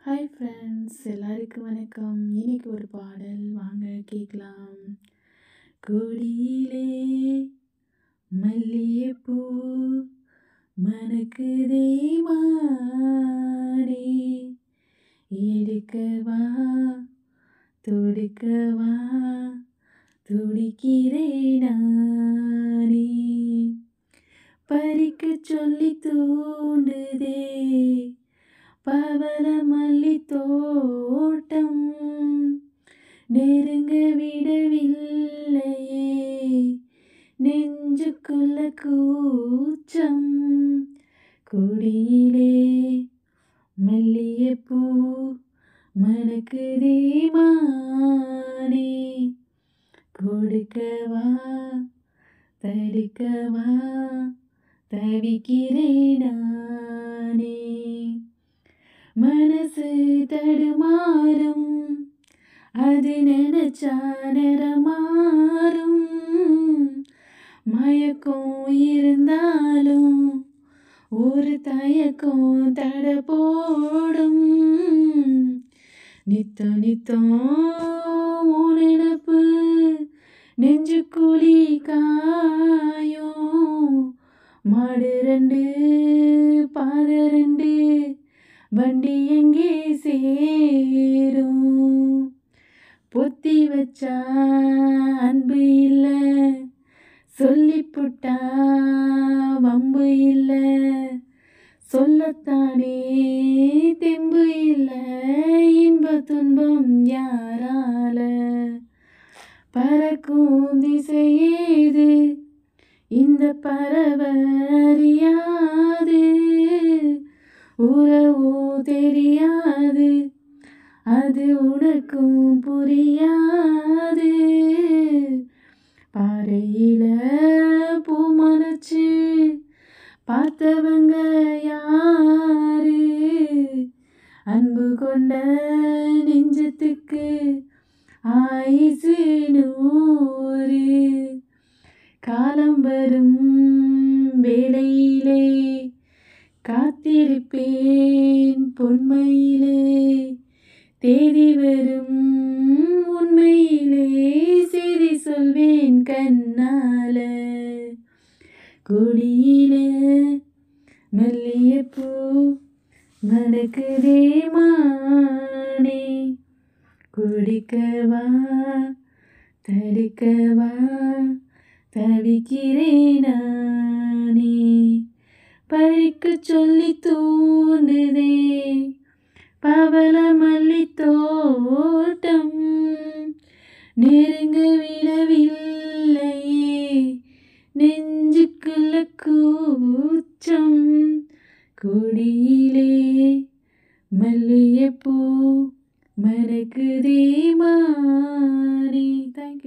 Hi friends, எல்லாருக்கும் வணக்கம். இன்னைக்கு ஒரு பாடல் வாங்க கேட்கலாம். கொடியிலே மல்லிகைப்பூ மணக்குதே மானே, எடுக்கவா தொடுக்கவா துடிக்கிறேன் நானே, பறிக்க சொல்லி தூண்டுதே பவள மல்லி தோட்டம், நெருங்க விடவில்லையே நெஞ்சுக்குள்ள கூச்சம். கொடியிலே மல்லிகைப்பூ மணக்குதே மானே, கொடுக்கவா தடுக்கவா தவிக்கிறேன் நானே, மனசு தடுமாறும் அது நினைச்சா நிறமாறும், மயக்கம் இருந்தாலும் ஒரு தயக்கம் தட போடும், நித்தம் நித்தம் உன் நினப்பு நெஞ்சுக்குழி காயும், மாடு ரெண்டு பாத ரெண்டு வண்டி எங்கே சேரும், பொத்தி வச்சா அன்பு இல்லை சொல்லிப்புட்டா வம்பு இல்லை, சொல்லத்தானே தெம்பு இல்லை இன்ப துன்பம் யாரால, பறக்கும் திசையேது இந்த பறவை அறியாது, உறவோ தெரியாது அது உனக்கும் புரியாது, பாறையில பூ மனச்சு பார்த்தவங்க யாரு, அன்பு கொண்ட நெஞ்சத்துக்கு ஆயுசு 100, காலம் வரும் வேளையிலே காத்திருப்பேன் பொன்மையிலே, தேதி வரும் உண்மையிலே செய்தி சொல்வேன் கண்ணால, கொடியிலே மல்லிகைப்பூ மணக்குதே மானே, கொடுக்கவா தடுக்கவா தவிக்கிறேன் நானே, பறிக்க சொல்லி தூண்டுதே பவள மல்லி தோட்டம், நெருங்க விடவில்லையே நெஞ்சுக்குள்ள கூச்சம். கொடியிலே மல்லிகைப்பூ மணக்குதே மானே. தேங்க்யூ.